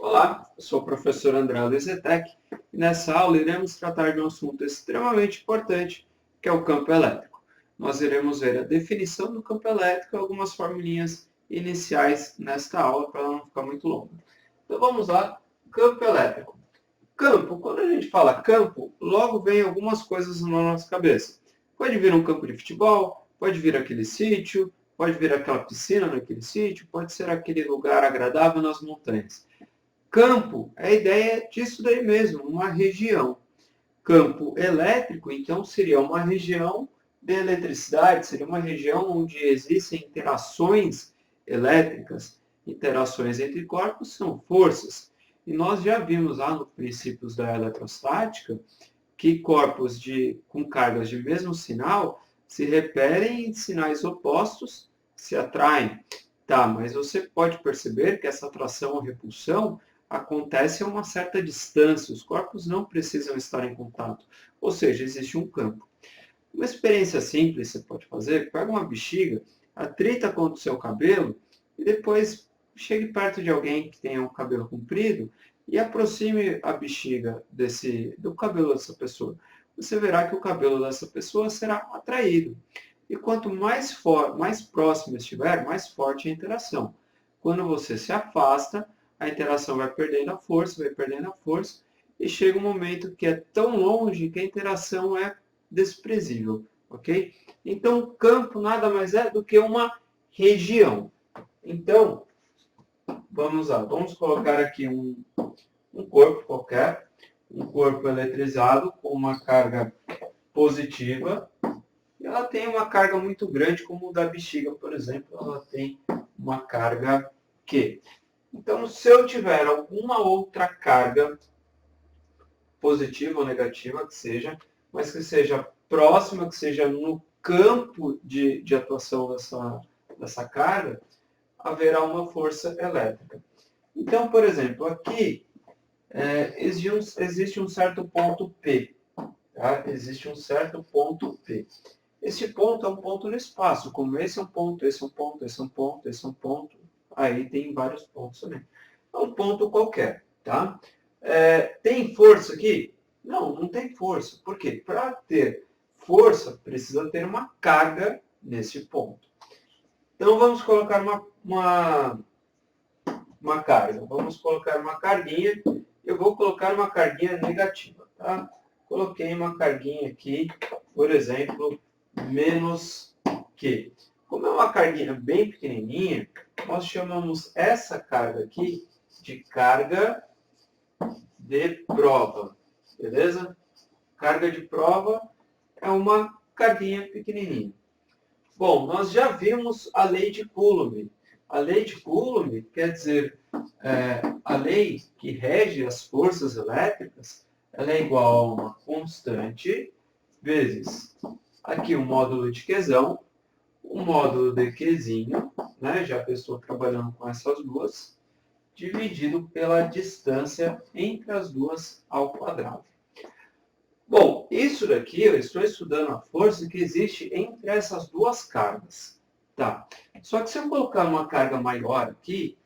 Olá, eu sou o professor André Lezetec e nessa aula iremos tratar de um assunto extremamente importante, que é o campo elétrico. Nós iremos ver a definição do campo elétrico e algumas formulinhas iniciais nesta aula para ela não ficar muito longa. Então vamos lá, campo elétrico. Campo, quando a gente fala campo, logo vem algumas coisas na nossa cabeça. Pode vir um campo de futebol, pode vir aquele sítio, pode vir aquela piscina naquele sítio, pode ser aquele lugar agradável nas montanhas. Campo, a ideia é disso daí mesmo, uma região. Campo elétrico, então, seria uma região de eletricidade, seria uma região onde existem interações elétricas. Interações entre corpos são forças. E nós já vimos lá nos princípios da eletrostática que corpos com cargas de mesmo sinal se repelem em sinais opostos, se atraem. Tá, mas você pode perceber que essa atração ou repulsão acontece a uma certa distância, os corpos não precisam estar em contato, ou seja, existe um campo. Uma experiência simples você pode fazer, pega uma bexiga, atrita contra o seu cabelo e depois chegue perto de alguém que tenha um cabelo comprido e aproxime a bexiga do cabelo dessa pessoa. Você verá que o cabelo dessa pessoa será atraído. E quanto mais próximo estiver, mais forte a interação. Quando você se afasta, a interação vai perdendo a força, e chega um momento que é tão longe que a interação é desprezível, ok? Então, o campo nada mais é do que uma região. Então, vamos lá, vamos colocar aqui um corpo qualquer, um corpo eletrizado com uma carga positiva, e ela tem uma carga muito grande, como o da bexiga, por exemplo, ela tem uma carga Q. Então, se eu tiver alguma outra carga, positiva ou negativa que seja, mas que seja próxima, que seja no campo de atuação dessa carga, haverá uma força elétrica. Então, por exemplo, aqui existe um certo ponto P. Tá? Existe um certo ponto P. Esse ponto é um ponto no espaço, como esse é um ponto, esse é um ponto, esse é um ponto, esse é um ponto. Aí tem vários pontos também. É um ponto qualquer, tá? Tem força aqui? Não, não tem força. Por quê? Para ter força, precisa ter uma carga nesse ponto. Então, vamos colocar uma carga. Vamos colocar uma carguinha. Eu vou colocar uma carguinha negativa, tá? Coloquei uma carguinha aqui, por exemplo, menos Q. Como é uma carguinha bem pequenininha, nós chamamos essa carga aqui de carga de prova, beleza? Carga de prova é uma carguinha pequenininha. Bom, nós já vimos a lei de Coulomb. A lei de Coulomb quer dizer a lei que rege as forças elétricas, ela é igual a uma constante vezes aqui o módulo de Qzão, o módulo de Qzinho, né, já que eu estou trabalhando com essas duas, dividido pela distância entre as duas ao quadrado. Bom, isso daqui eu estou estudando a força que existe entre essas duas cargas. Tá. Só que se eu colocar uma carga maior aqui,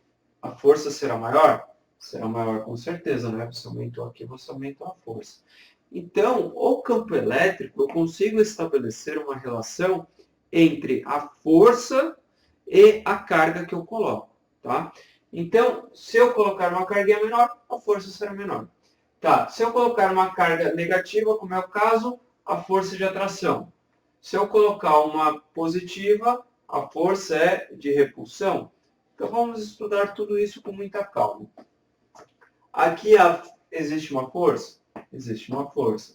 a força será maior? Será maior com certeza, né? Você aumentou aqui, você aumentou a força. Então, o campo elétrico, eu consigo estabelecer uma relação entre a força e a carga que eu coloco. Tá? Então, se eu colocar uma carga menor, a força será menor. Tá, se eu colocar uma carga negativa, como é o caso, a força de atração. Se eu colocar uma positiva, a força é de repulsão. Então vamos estudar tudo isso com muita calma. Aqui existe uma força? Existe uma força.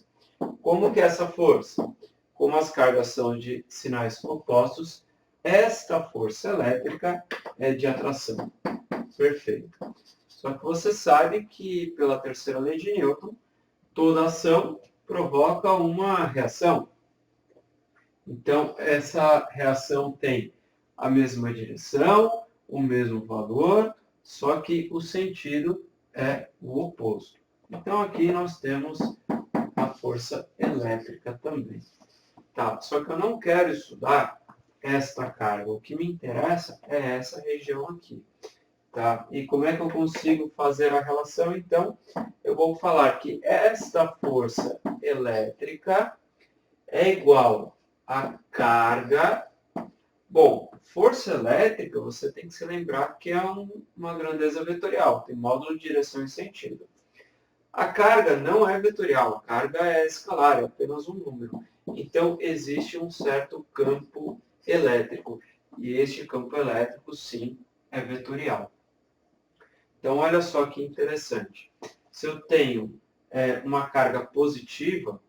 Como que é essa força? Como as cargas são de sinais opostos, esta força elétrica é de atração. Perfeito. Só que você sabe que, pela terceira lei de Newton, toda ação provoca uma reação. Então, essa reação tem a mesma direção, o mesmo valor, só que o sentido é o oposto. Então, aqui nós temos a força elétrica também. Tá, só que eu não quero estudar esta carga. O que me interessa é essa região aqui. Tá? E como é que eu consigo fazer a relação? Então, eu vou falar que esta força elétrica é igual à carga. Bom, força elétrica, você tem que se lembrar que é uma grandeza vetorial, tem módulo de direção e sentido. A carga não é vetorial, a carga é escalar, é apenas um número. Então, existe um certo campo elétrico, e este campo elétrico, sim, é vetorial. Então, olha só que interessante. Se eu tenho uma carga positiva,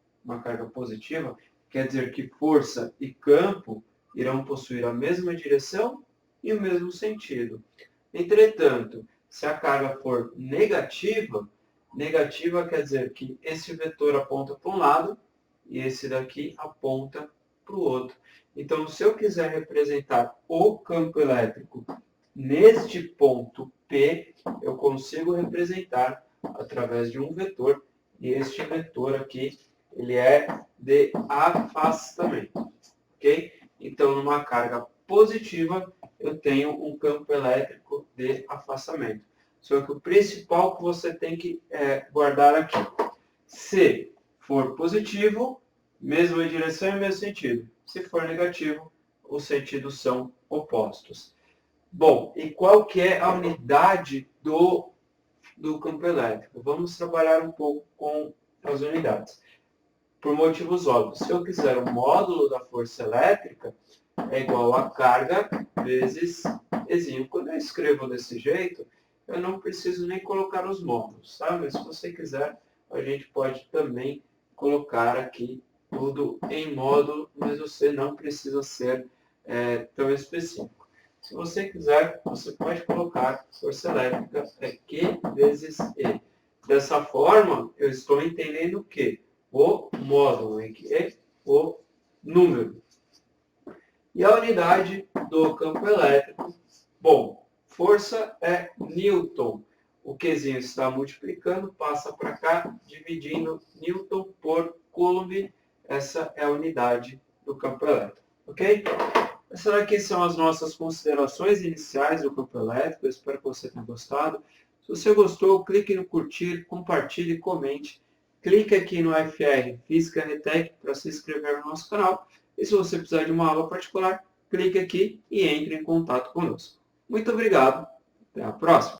quer dizer que força e campo irão possuir a mesma direção e o mesmo sentido. Entretanto, se a carga for negativa, negativa quer dizer que esse vetor aponta para um lado e esse daqui aponta para o outro. Então, se eu quiser representar o campo elétrico neste ponto P, eu consigo representar através de um vetor, e este vetor aqui, ele é de afastamento, ok? Então, numa carga positiva, eu tenho um campo elétrico de afastamento. Só que o principal que você tem que guardar aqui, se for positivo, mesma direção e mesmo sentido. Se for negativo, os sentidos são opostos. Bom, e qual que é a unidade do campo elétrico? Vamos trabalhar um pouco com as unidades. Por motivos óbvios, se eu quiser o módulo da força elétrica, é igual a carga vezes Ezinho. Quando eu escrevo desse jeito, eu não preciso nem colocar os módulos, tá? Mas se você quiser, a gente pode também colocar aqui tudo em módulo, mas você não precisa ser tão específico. Se você quiser, você pode colocar força elétrica é Q vezes E. Dessa forma, eu estou entendendo que o módulo em que é o número. E a unidade do campo elétrico, bom, força é Newton. O Qzinho está multiplicando, passa para cá, dividindo Newton por Coulomb. Essa é a unidade do campo elétrico, ok? Essas aqui são as nossas considerações iniciais do campo elétrico. Eu espero que você tenha gostado. Se você gostou, clique no curtir, compartilhe, comente. Clique aqui no FR Física Retec para se inscrever no nosso canal. E se você precisar de uma aula particular, clique aqui e entre em contato conosco. Muito obrigado. Até a próxima.